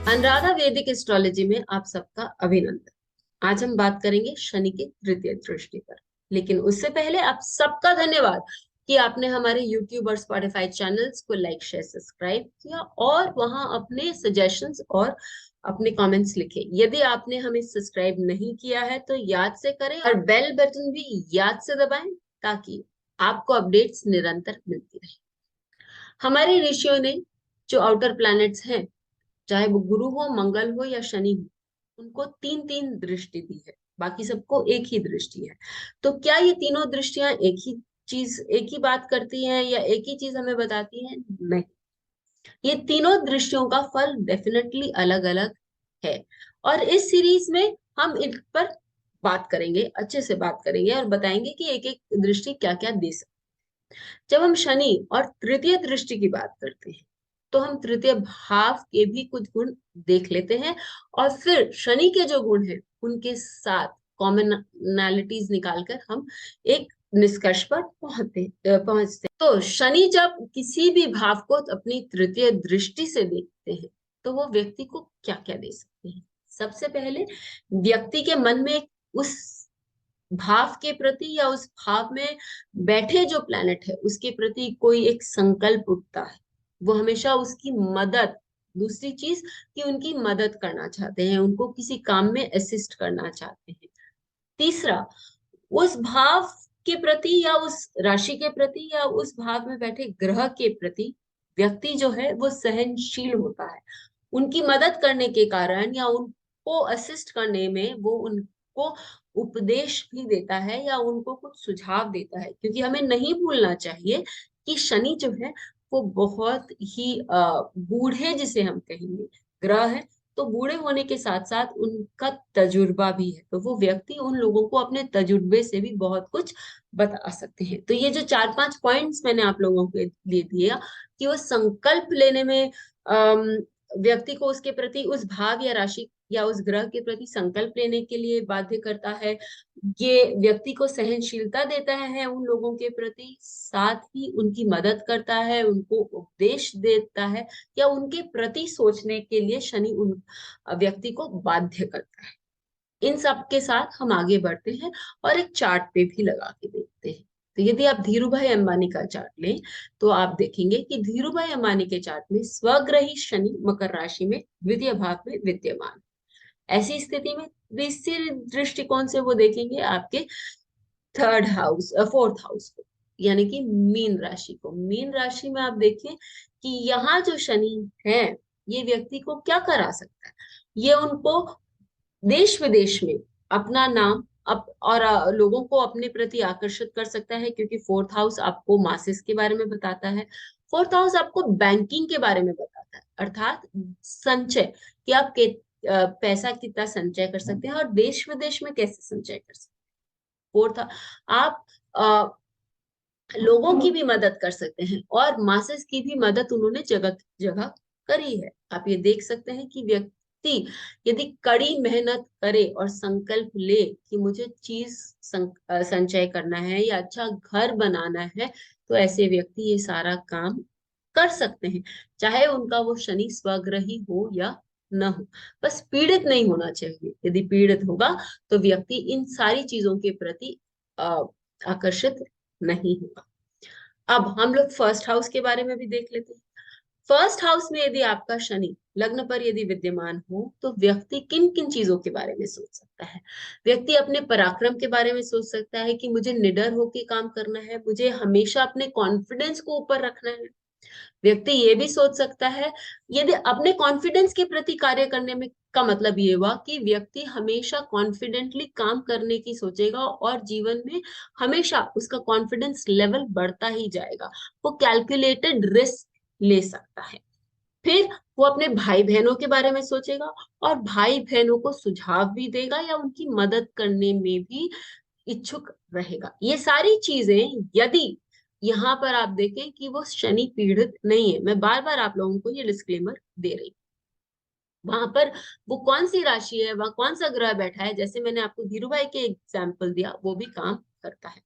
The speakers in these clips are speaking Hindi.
अनुराधा वैदिक एस्ट्रोलॉजी में आप सबका अभिनंदन। आज हम बात करेंगे शनि की तृतीय दृष्टि पर। लेकिन उससे पहले आप सबका धन्यवाद कि आपने हमारे YouTube और Spotify चैनल्स को लाइक शेयर सब्सक्राइब किया और वहां अपने सजेशंस और अपने कमेंट्स लिखे। यदि आपने हमें सब्सक्राइब नहीं किया है तो याद से करें और बेल बटन भी याद से दबाएं ताकि आपको अपडेट्स निरंतर मिलती रहे। हमारे ऋषियों ने जो आउटर प्लैनेट्स हैं, चाहे वो गुरु हो, मंगल हो या शनि हो, उनको तीन तीन दृष्टि दी है। बाकी सबको एक ही दृष्टि है। तो क्या ये तीनों दृष्टियां एक ही चीज, एक ही बात करती हैं या एक ही चीज हमें बताती हैं? नहीं, ये तीनों दृष्टियों का फल डेफिनेटली अलग अलग है। और इस सीरीज में हम इन पर बात करेंगे, अच्छे से बात करेंगे और बताएंगे कि एक एक दृष्टि क्या क्या दे सकती है। जब हम शनि और तृतीय दृष्टि की बात करते हैं तो हम तृतीय भाव के भी कुछ गुण देख लेते हैं और फिर शनि के जो गुण हैं उनके साथ कॉमनैलिटीज निकालकर हम एक निष्कर्ष पर पहुंचते हैं। तो शनि जब किसी भी भाव को अपनी तृतीय दृष्टि से देखते हैं तो वो व्यक्ति को क्या क्या दे सकते हैं? सबसे पहले व्यक्ति के मन में उस भाव के प्रति या उस भाव में बैठे जो प्लैनेट है उसके प्रति कोई एक संकल्प उठता है। वो हमेशा उसकी मदद, दूसरी चीज कि उनकी मदद करना चाहते हैं, उनको किसी काम में असिस्ट करना चाहते हैं। तीसरा, उस भाव के प्रति या उस राशि के प्रति या उस भाव में बैठे ग्रह के प्रति व्यक्ति जो है वो सहनशील होता है। उनकी मदद करने के कारण या उनको असिस्ट करने में वो उनको उपदेश भी देता है या उनको कुछ सुझाव देता है। क्योंकि हमें नहीं भूलना चाहिए कि शनि जो है वो बहुत ही बूढ़े, जिसे हम कहेंगे, ग्रह है। तो बूढ़े होने के साथ साथ उनका तजुर्बा भी है, तो वो व्यक्ति उन लोगों को अपने तजुर्बे से भी बहुत कुछ बता सकते हैं। तो ये जो चार पांच पॉइंट्स मैंने आप लोगों के लिए दिया कि वो संकल्प लेने में व्यक्ति को उसके प्रति, उस भाव या राशि या उस ग्रह के प्रति संकल्प लेने के लिए बाध्य करता है। ये व्यक्ति को सहनशीलता देता है उन लोगों के प्रति, साथ ही उनकी मदद करता है, उनको उपदेश देता है या उनके प्रति सोचने के लिए शनि उन व्यक्ति को बाध्य करता है। इन सब के साथ हम आगे बढ़ते हैं और एक चार्ट पे भी लगा के देखते हैं। तो यदि आप धीरू भाई अंबानी का चार्ट लें तो आप देखेंगे कि धीरू भाई अंबानी के चार्ट में स्वग्रही शनि मकर राशि में द्वितीय भाव में विद्यमान। ऐसी स्थिति में तीसरे दृष्टिकोण से वो देखेंगे आपके थर्ड हाउस, फोर्थ हाउस को, यानी कि मीन राशि को। मीन राशि में आप देखें कि यहाँ जो शनि है ये व्यक्ति को क्या करा सकता है? ये उनको देश विदेश में अपना नाम और लोगों को अपने प्रति आकर्षित कर सकता है। क्योंकि फोर्थ हाउस आपको मासेस के बारे में बताता है। फोर्थ हाउस आपको बैंकिंग के बारे में बताता है, अर्थात संचय, कि आप पैसा कितना संचय कर सकते हैं और देश विदेश में कैसे संचय कर सकते हैं। फोर्थ, आप लोगों की भी मदद कर सकते हैं और मासेस की भी मदद उन्होंने जगह जगह करी है। आप ये देख सकते हैं कि व्यक्ति यदि कड़ी मेहनत करे और संकल्प ले कि मुझे चीज संचय करना है या अच्छा घर बनाना है, तो ऐसे व्यक्ति ये सारा काम कर सकते हैं, चाहे उनका वो शनि स्वग्रही हो या न हो। बस पीड़ित नहीं होना चाहिए। यदि पीड़ित होगा तो व्यक्ति इन सारी चीजों के प्रति आकर्षित नहीं होगा। अब हम लोग फर्स्ट हाउस के बारे में भी देख लेते हैं। फर्स्ट हाउस में यदि आपका शनि लग्न पर यदि विद्यमान हो तो व्यक्ति किन किन चीजों के बारे में सोच सकता है? व्यक्ति अपने पराक्रम के बारे में सोच सकता है कि मुझे निडर होकर काम करना है, मुझे हमेशा अपने कॉन्फिडेंस को ऊपर रखना है। व्यक्ति ये भी सोच सकता है, यदि अपने कॉन्फिडेंस के प्रति कार्य करने में का मतलब ये हुआ कि व्यक्ति हमेशा कॉन्फिडेंटली काम करने की सोचेगा और जीवन में हमेशा उसका कॉन्फिडेंस लेवल बढ़ता ही जाएगा। वो कैलकुलेटेड रिस्क ले सकता है। फिर वो अपने भाई बहनों के बारे में सोचेगा और भाई बहनों को सुझाव भी देगा या उनकी मदद करने में भी इच्छुक रहेगा। ये सारी चीजें, यदि यहाँ पर आप देखें कि वो शनि पीड़ित नहीं है, मैं बार बार आप लोगों को ये डिस्क्लेमर दे रही हूँ, वहां पर वो कौन सी राशि है, वहां कौन सा ग्रह बैठा है, जैसे मैंने आपको धीरू भाई के एग्जाम्पल दिया, वो भी काम करता है।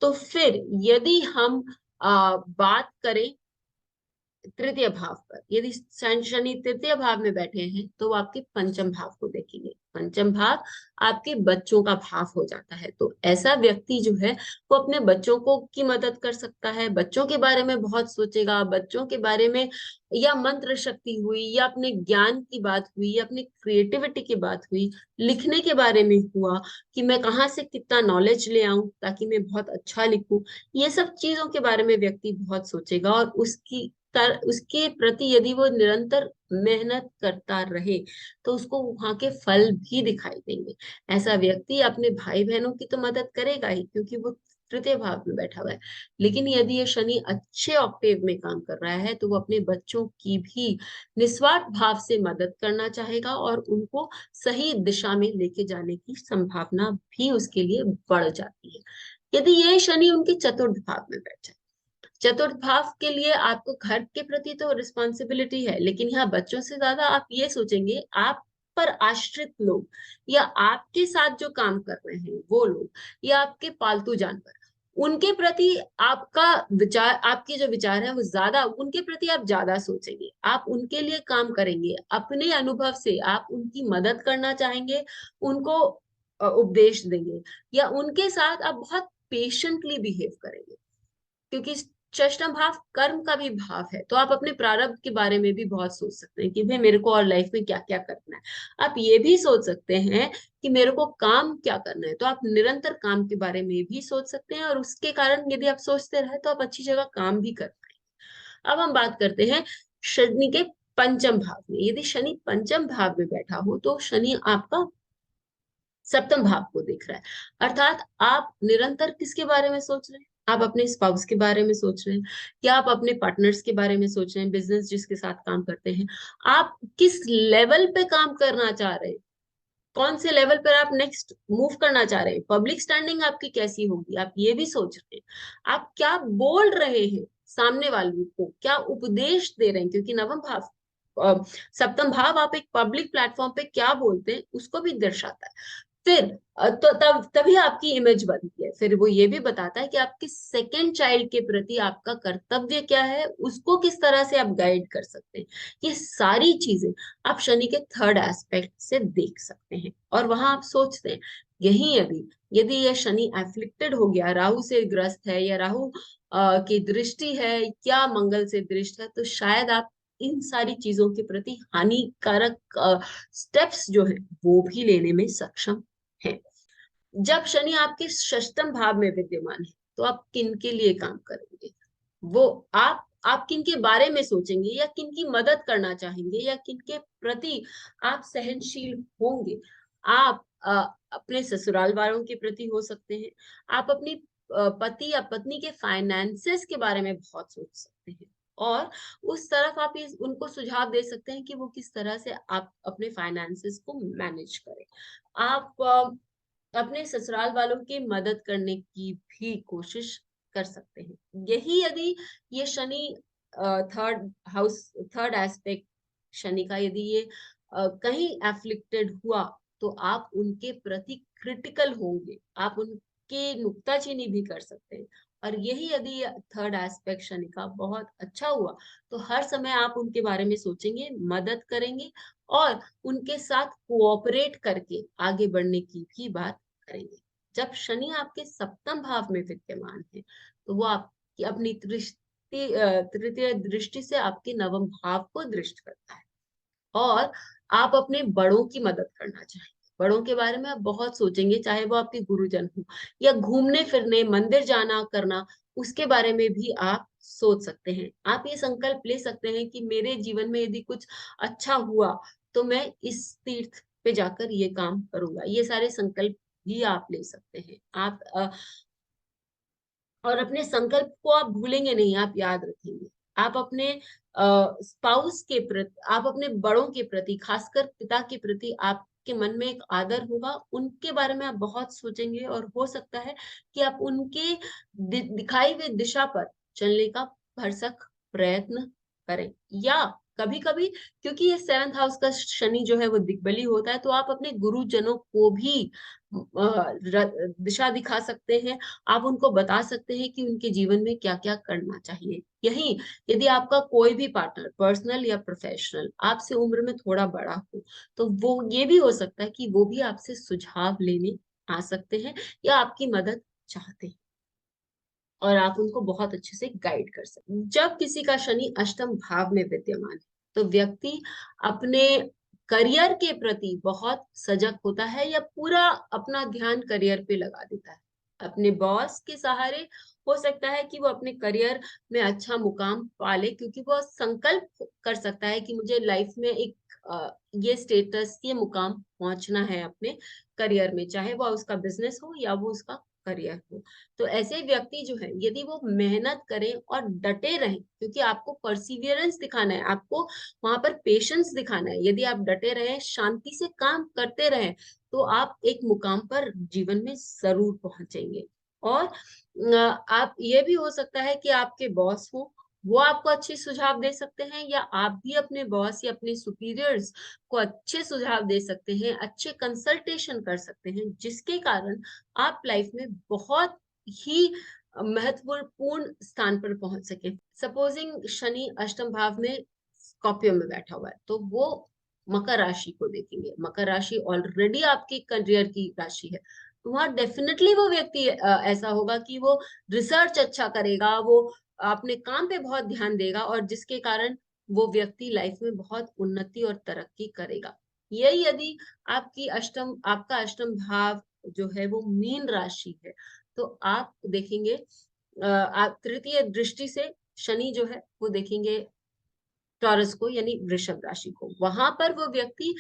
तो फिर यदि हम बात करें तृतीय भाव पर, यदि शनि तृतीय भाव में बैठे हैं तो वो आपके पंचम भाव को देखेंगे। पंचम भाव आपके बच्चों का भाव हो जाता है। तो ऐसा व्यक्ति जो है वो अपने बच्चों को की मदद कर सकता है, बच्चों के बारे में बहुत सोचेगा, बच्चों के बारे में, या मंत्र शक्ति हुई, या अपने ज्ञान की बात हुई, या अपनी क्रिएटिविटी की बात हुई, लिखने के बारे में हुआ कि मैं कहाँ से कितना नॉलेज ले आऊं ताकि मैं बहुत अच्छा लिखूं, ये सब चीजों के बारे में व्यक्ति बहुत सोचेगा। और उसके प्रति यदि वो निरंतर मेहनत करता रहे तो उसको वहां के फल भी दिखाई देंगे। ऐसा व्यक्ति अपने भाई बहनों की तो मदद करेगा ही, क्योंकि वो तृतीय भाव में बैठा हुआ है। लेकिन यदि ये शनि अच्छे ऑक्टेव में काम कर रहा है तो वो अपने बच्चों की भी निस्वार्थ भाव से मदद करना चाहेगा, और उनको सही दिशा में लेके जाने की संभावना भी उसके लिए बढ़ जाती है। यदि ये शनि उनके चतुर्थ भाव में बैठ जाए, चतुर्थ भाव के लिए आपको घर के प्रति तो रिस्पॉन्सिबिलिटी है, लेकिन यहाँ बच्चों से ज्यादा आप ये सोचेंगे, आप पर आश्रित लोग या आपके साथ जो काम कर रहे हैं वो लोग, या आपके पालतू जानवर, उनके प्रति आपका विचार, आपके जो विचार है वो ज्यादा, उनके प्रति आप ज्यादा सोचेंगे, आप उनके लिए काम करेंगे, अपने अनुभव से आप उनकी मदद करना चाहेंगे, उनको उपदेश देंगे, या उनके साथ आप बहुत पेशेंटली बिहेव करेंगे। क्योंकि षष्ठम भाव कर्म का भी भाव है, तो आप अपने प्रारब्ध के बारे में भी बहुत सोच सकते हैं कि भाई मेरे को और लाइफ में क्या क्या करना है। आप ये भी सोच सकते हैं कि मेरे को काम क्या करना है, तो आप निरंतर काम के बारे में भी सोच सकते हैं, और उसके कारण यदि आप सोचते रहे तो आप अच्छी जगह काम भी कर पाएंगे। अब हम बात करते हैं शनि के पंचम भाव में। यदि शनि पंचम भाव में बैठा हो तो शनि आपका सप्तम भाव को देख रहा है, अर्थात आप निरंतर किसके बारे में सोच रहे हैं? आप अपने स्पाउस के बारे में सोच रहे हैं, या आप अपने पार्टनर्स के बारे में सोच रहे हैं, बिजनेस जिसके साथ काम करते हैं, आप किस लेवल पे काम करना चाह रहे हैं, कौन से लेवल पर आप नेक्स्ट मूव करना चाह रहे हैं, पब्लिक स्टैंडिंग आपकी कैसी होगी, आप ये भी सोच रहे हैं, आप क्या बोल रहे हैं, सामने वाले को क्या उपदेश दे रहे हैं, क्योंकि नवम भाव सप्तम भाव आप एक पब्लिक प्लेटफॉर्म पे क्या बोलते हैं उसको भी दर्शाता है। फिर तो तब तभी आपकी इमेज बनती है। फिर वो ये भी बताता है कि आपके सेकेंड चाइल्ड के प्रति आपका कर्तव्य क्या है, उसको किस तरह से आप गाइड कर सकते हैं। ये सारी चीजें आप शनि के थर्ड एस्पेक्ट से देख सकते हैं, और वहां आप सोचते हैं यही, यदि यदि ये शनि एफ्लिक्टेड हो गया, राहु से ग्रस्त है, या राहु की दृष्टि है, या मंगल से दृष्टि है, तो शायद आप इन सारी चीजों के प्रति हानिकारक स्टेप्स जो है वो भी लेने में सक्षम है। जब शनि आपके षष्टम भाव में विद्यमान है तो आप किन के लिए काम करेंगे, वो आप किन के बारे में सोचेंगे, या किन की मदद करना चाहेंगे, या किन के प्रति आप सहनशील होंगे। आप अपने ससुराल वालों के प्रति हो सकते हैं, आप अपनी पति या पत्नी के फाइनेंसेस के बारे में बहुत सोच सकते हैं, और उस तरफ आप उनको सुझाव दे सकते हैं कि वो किस तरह से आप अपने फाइनेंसेस को मैनेज करें। आप अपने ससुराल वालों की मदद करने की भी कोशिश कर सकते हैं। यही यदि ये Shani third house, third aspect Shani का यदि ये कहीं एफ्लिक्टेड हुआ तो आप उनके प्रति क्रिटिकल होंगे, आप उनके नुक्ताचीनी भी कर सकते हैं। और यही यदि थर्ड एस्पेक्ट शनि का बहुत अच्छा हुआ तो हर समय आप उनके बारे में सोचेंगे, मदद करेंगे, और उनके साथ कोऑपरेट करके आगे बढ़ने की भी बात करेंगे। जब शनि आपके सप्तम भाव में विद्यमान है तो वो आपकी अपनी तृतीय दृष्टि से आपके नवम भाव को दृष्ट करता है, और आप अपने बड़ों की मदद करना चाहेंगे। बड़ों के बारे में आप बहुत सोचेंगे, चाहे वो आपके गुरुजन हो, या घूमने फिरने, मंदिर जाना करना, उसके बारे में भी आप सोच सकते हैं। आप ये संकल्प ले सकते हैं कि मेरे जीवन में यदि कुछ अच्छा हुआ तो मैं इस तीर्थ पे जाकर ये काम करूंगा। ये सारे संकल्प भी आप ले सकते हैं। आप और अपने संकल्प को आप भूलेंगे नहीं, आप याद रखेंगे। आप अपने स्पाउस के प्रति, आप अपने बड़ों के प्रति, खासकर पिता के प्रति आपके मन में एक आदर होगा, उनके बारे में आप बहुत सोचेंगे, और हो सकता है कि आप उनके दिखाई हुई दिशा पर चलने का भरसक प्रयत्न करें, या कभी कभी क्योंकि ये 7th हाउस का शनि जो है वो दिग्बली होता है, तो आप अपने गुरुजनों को भी दिशा दिखा सकते हैं। आप उनको बता सकते हैं कि उनके जीवन में क्या क्या करना चाहिए। यही यदि आपका कोई भी पार्टनर, पर्सनल या प्रोफेशनल, आपसे उम्र में थोड़ा बड़ा हो, तो वो ये भी हो सकता है कि वो भी आपसे सुझाव लेने आ सकते हैं या आपकी मदद चाहते हैं, और आप उनको बहुत अच्छे से गाइड कर सकते हैं। जब किसी का शनि अष्टम भाव में विद्यमान है, तो व्यक्ति अपने करियर के प्रति बहुत सजग होता है या पूरा अपना ध्यान करियर पे लगा देता है। अपने बॉस के सहारे हो सकता है कि वो अपने करियर में अच्छा मुकाम पाले, क्योंकि वो संकल्प कर सकता है कि मुझे लाइफ में एक ये स्टेटस, ये मुकाम पहुंचना है अपने करियर में, चाहे वो उसका बिजनेस हो या वो उसका करियर हो। तो ऐसे व्यक्ति जो है, यदि वो मेहनत करें और डटे रहें, क्योंकि आपको परसिवियरेंस दिखाना है, आपको वहां पर पेशेंस दिखाना है। यदि आप डटे रहें, शांति से काम करते रहें, तो आप एक मुकाम पर जीवन में जरूर पहुंचेंगे। और आप ये भी हो सकता है कि आपके बॉस हो, वो आपको अच्छे सुझाव दे सकते हैं, या आप भी अपने बॉस या अपने सुपीरियर्स को अच्छे सुझाव दे सकते हैं, अच्छे कंसल्टेशन कर सकते हैं, जिसके कारण आप लाइफ में बहुत ही महत्वपूर्ण स्थान पर पहुंच सके। सपोजिंग शनि अष्टम भाव में स्कॉर्पियो में बैठा हुआ है, तो वो मकर राशि को देखेंगे। मकर राशि ऑलरेडी आपकी करियर की राशि है, तो वहां डेफिनेटली वो व्यक्ति ऐसा होगा कि वो रिसर्च अच्छा करेगा, वो अपने काम पे बहुत ध्यान देगा, और जिसके कारण वो व्यक्ति लाइफ में बहुत उन्नति और तरक्की करेगा। यही यदि आपका अष्टम भाव जो है वो मीन राशि है, तो आप देखेंगे आप तृतीय दृष्टि से शनि जो है वो देखेंगे टॉरस को, यानी वृषभ राशि को। वहां पर वो व्यक्ति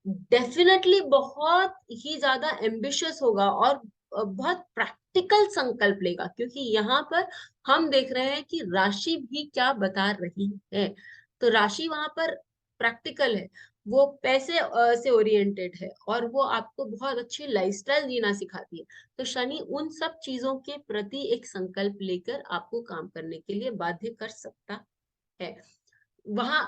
डेफिनेटली बहुत ही ज्यादा एम्बिशियस होगा और बहुत प्रैक्टिकल संकल्प लेगा, क्योंकि यहाँ पर हम देख रहे हैं कि राशि भी क्या बता रही है। तो राशि वहां पर प्रैक्टिकल है, वो पैसे से ओरिएंटेड है, और वो आपको बहुत अच्छी लाइफस्टाइल जीना सिखाती है। तो शनि उन सब चीजों के प्रति एक संकल्प लेकर आपको काम करने के लिए बाध्य कर सकता है। वहाँ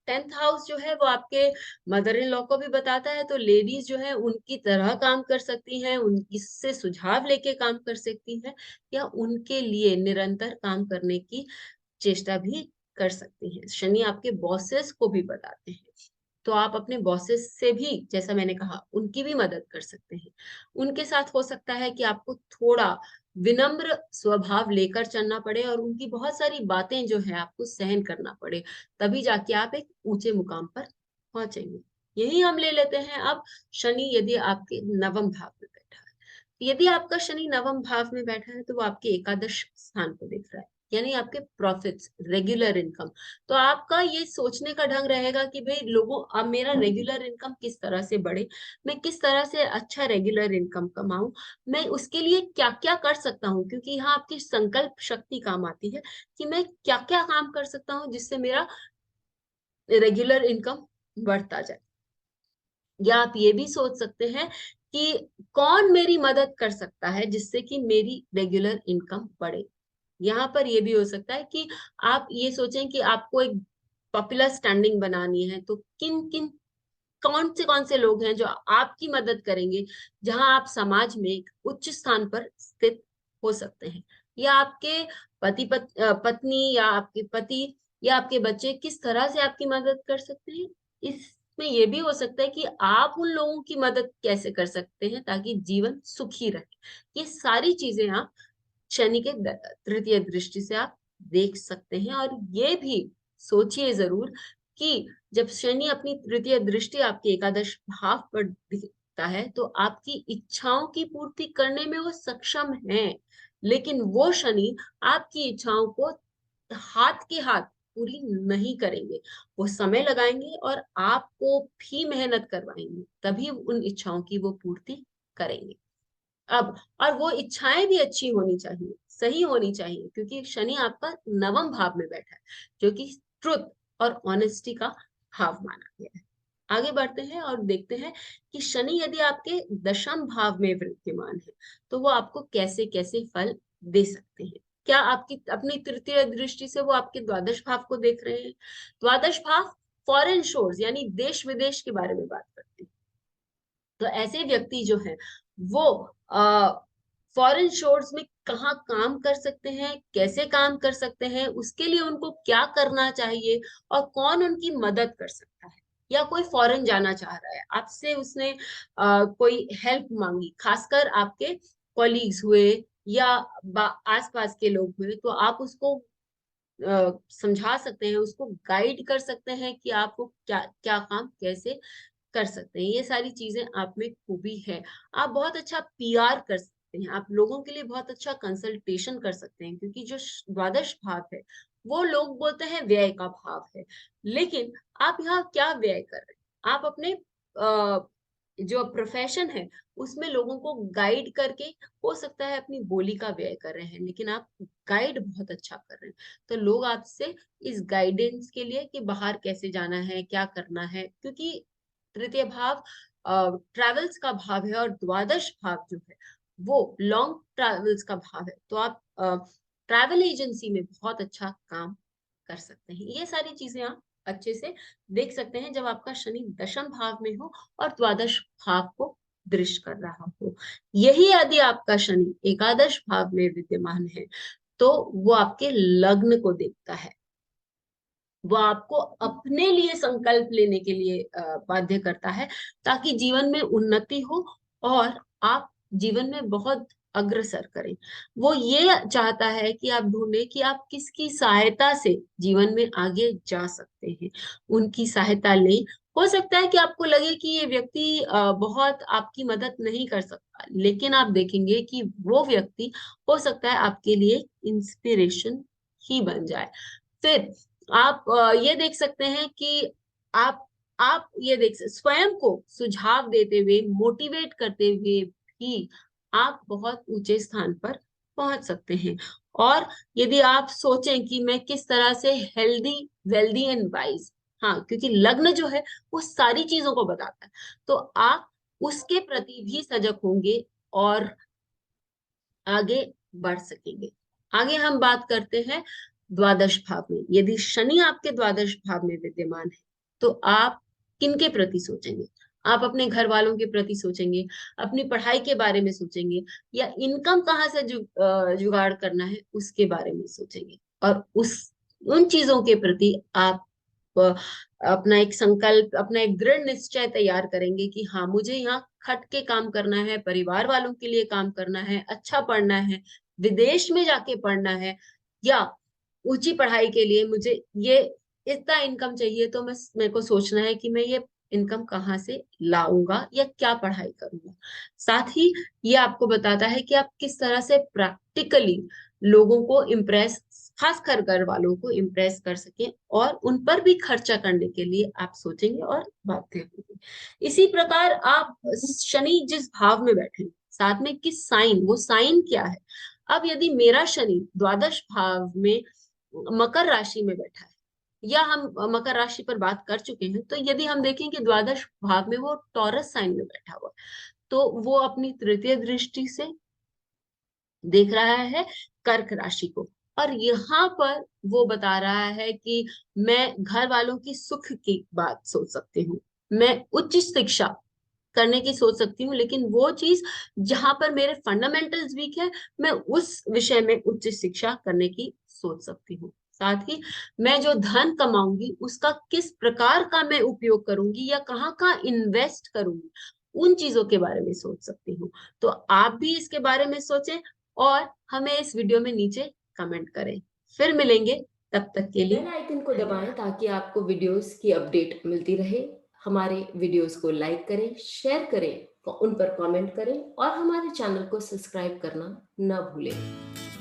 10th हाउस जो है वो आपके मदर इन लॉ को भी बताता है, तो लेडीज जो है उनकी तरह काम कर सकती हैं, उनसे सुझाव लेके काम कर सकती हैं, या उनके लिए निरंतर काम करने की चेष्टा भी कर सकती हैं। शनि आपके बॉसेस को भी बताते हैं, तो आप अपने बॉसेस से भी, जैसा मैंने कहा, उनकी भी मदद कर सकते हैं। उनके साथ हो सकता है कि आपको थोड़ा विनम्र स्वभाव लेकर चलना पड़े, और उनकी बहुत सारी बातें जो है आपको सहन करना पड़े, तभी जाके आप एक ऊंचे मुकाम पर पहुंचेंगे। यही हम ले लेते हैं अब शनि यदि आपके नवम भाव में बैठा है। यदि आपका शनि नवम भाव में बैठा है, तो वो आपके एकादश स्थान को देख रहा है, यानी आपके प्रॉफिट्स, रेगुलर इनकम। तो आपका ये सोचने का ढंग रहेगा कि भाई लोगों, अब मेरा रेगुलर इनकम किस तरह से बढ़े, मैं किस तरह से अच्छा रेगुलर इनकम कमाऊं, मैं उसके लिए क्या क्या कर सकता हूँ, क्योंकि यहाँ आपकी संकल्प शक्ति काम आती है कि मैं क्या क्या काम कर सकता हूँ जिससे मेरा रेगुलर इनकम बढ़ता जाए। या आप ये भी सोच सकते हैं कि कौन मेरी मदद कर सकता है जिससे कि मेरी रेगुलर इनकम बढ़े। यहाँ पर ये भी हो सकता है कि आप ये सोचें कि आपको एक पॉपुलर स्टैंडिंग बनानी है, तो किन किन कौन से लोग हैं जो आपकी मदद करेंगे, जहां आप समाज में एक उच्च स्थान पर स्थित हो सकते हैं। या आपके पत्नी या आपके पति या आपके बच्चे किस तरह से आपकी मदद कर सकते हैं। इसमें यह भी हो सकता है कि आप उन लोगों की मदद कैसे कर सकते हैं ताकि जीवन सुखी रहे। ये सारी चीजें आप शनि के तृतीय दृष्टि से आप देख सकते हैं। और ये भी सोचिए जरूर कि जब शनि अपनी तृतीय दृष्टि आपके एकादश भाव पर दिखता है, तो आपकी इच्छाओं की पूर्ति करने में वो सक्षम है, लेकिन वो शनि आपकी इच्छाओं को हाथ के हाथ पूरी नहीं करेंगे। वो समय लगाएंगे और आपको भी मेहनत करवाएंगे, तभी उन इच्छाओं की वो पूर्ति करेंगे। अब और वो इच्छाएं भी अच्छी होनी चाहिए, सही होनी चाहिए, क्योंकि शनि आपका नवम भाव में बैठा है, जो कि ट्रुथ और ऑनेस्टी का भाव माना गया है। आगे बढ़ते हैं और देखते हैं कि शनि यदि आपके दशम भाव में विद्यमान है, तो वो आपको कैसे कैसे फल दे सकते हैं। क्या आपकी अपनी तृतीय दृष्टि से वो आपके द्वादश भाव को देख रहे हैं। द्वादश भाव फॉरेन शोर्स यानी देश विदेश के बारे में बात करते हैं। तो ऐसे व्यक्ति जो है वो फॉरेन शोर्स में कहाँ काम कर सकते हैं, कैसे काम कर सकते हैं, उसके लिए उनको क्या करना चाहिए और कौन उनकी मदद कर सकता है। या कोई फॉरेन जाना चाह रहा है, आपसे उसने कोई हेल्प मांगी, खासकर आपके कॉलीग्स हुए या आसपास के लोग हुए, तो आप उसको समझा सकते हैं, उसको गाइड कर सकते हैं कि आपको क्या क्या काम कैसे कर सकते हैं। ये सारी चीजें आप में खूबी है। आप बहुत अच्छा पीआर कर सकते हैं, आप लोगों के लिए बहुत अच्छा कंसल्टेशन कर सकते हैं, क्योंकि जो द्वादश भाव है वो लोग बोलते हैं व्यय का भाव है, लेकिन आप यहाँ क्या व्यय कर रहे हैं? आप अपने जो प्रोफेशन है उसमें लोगों को गाइड करके, हो सकता है अपनी बोली का व्यय कर रहे हैं, लेकिन आप गाइड बहुत अच्छा कर रहे हैं। तो लोग आपसे इस गाइडेंस के लिए कि बाहर कैसे जाना है, क्या करना है, क्योंकि तृतीय भाव ट्रैवल्स का भाव है और द्वादश भाव जो है वो लॉन्ग ट्रैवल्स का भाव है। तो आप ट्रैवल एजेंसी में बहुत अच्छा काम कर सकते हैं। ये सारी चीजें आप अच्छे से देख सकते हैं जब आपका शनि दशम भाव में हो और द्वादश भाव को दृश्य कर रहा हो। यही यदि आपका शनि एकादश भाव में विद्यमान है तो वो आपके लग्न को देखता है, वो आपको अपने लिए संकल्प लेने के लिए बाध्य करता है, ताकि जीवन में उन्नति हो और आप जीवन में बहुत अग्रसर करें। वो ये चाहता है कि आप ढूंढे कि आप किसकी सहायता से जीवन में आगे जा सकते हैं, उनकी सहायता लें। हो सकता है कि आपको लगे कि ये व्यक्ति बहुत आपकी मदद नहीं कर सकता, लेकिन आप देखेंगे कि वो व्यक्ति हो सकता है आपके लिए इंस्पिरेशन ही बन जाए। फिर आप ये देख सकते हैं कि आप ये स्वयं को सुझाव देते हुए, मोटिवेट करते हुए भी आप बहुत ऊंचे स्थान पर पहुंच सकते हैं। और यदि आप सोचें कि मैं किस तरह से हेल्दी, वेल्दी एंड वाइज, हाँ, क्योंकि लग्न जो है वो सारी चीजों को बताता है, तो आप उसके प्रति भी सजग होंगे और आगे बढ़ सकेंगे। आगे हम बात करते हैं द्वादश भाव में। यदि शनि आपके द्वादश भाव में विद्यमान है तो आप किनके प्रति सोचेंगे? आप अपने घर वालों के प्रति सोचेंगे, अपनी पढ़ाई के बारे में सोचेंगे, या इनकम कहाँ से जुगाड़ करना है उसके बारे में सोचेंगे। और उस उन चीजों के प्रति आप अ, अपना एक संकल्प, अपना एक दृढ़ निश्चय तैयार करेंगे कि हाँ, मुझे यहाँ खट के काम करना है, परिवार वालों के लिए काम करना है, अच्छा पढ़ना है, विदेश में जाके पढ़ना है, या ऊंची पढ़ाई के लिए मुझे ये इतना इनकम चाहिए, तो मैं मेरे को सोचना है कि मैं ये इनकम कहाँ से लाऊंगा या क्या पढ़ाई करूंगा। साथ ही ये आपको बताता है कि आप किस तरह से प्रैक्टिकली लोगों को इम्प्रेस, खास कर घर वालों को इम्प्रेस कर सके, और उन पर भी खर्चा करने के लिए आप सोचेंगे और बाध्य होंगे। इसी प्रकार आप शनि जिस भाव में बैठे, साथ में किस साइन, वो साइन क्या है। अब यदि मेरा शनि द्वादश भाव में मकर राशि में बैठा है, या हम मकर राशि पर बात कर चुके हैं, तो यदि हम देखें कि द्वादश भाव में वो टॉरस साइन में बैठा हुआ है, तो वो अपनी तृतीय दृष्टि से देख रहा है कर्क राशि को। और यहाँ पर वो बता रहा है कि मैं घर वालों की सुख की बात सोच सकती हूँ, मैं उच्च शिक्षा करने की सोच सकती हूँ, लेकिन वो चीज जहां पर मेरे फंडामेंटल्स वीक है, मैं उस विषय में उच्च शिक्षा करने की सोच सकती हूँ। साथ ही मैं जो धन कमाऊंगी उसका किस प्रकार का मैं उपयोग करूंगी या कहाँ कहाँ इन्वेस्ट करूंगी, उन चीजों के बारे में सोच सकती हूँ। तो आप भी इसके बारे में सोचें और हमें इस वीडियो में नीचे कमेंट करें। फिर मिलेंगे, तब तक के लिए बेल आइकन को दबाएं धन्यवाद। ताकि आपको वीडियोस की अपडेट मिलती रहे। हमारे वीडियोस को लाइक करें, शेयर करें, उन पर कमेंट करें और हमारे चैनल को सब्सक्राइब करना न भूलें।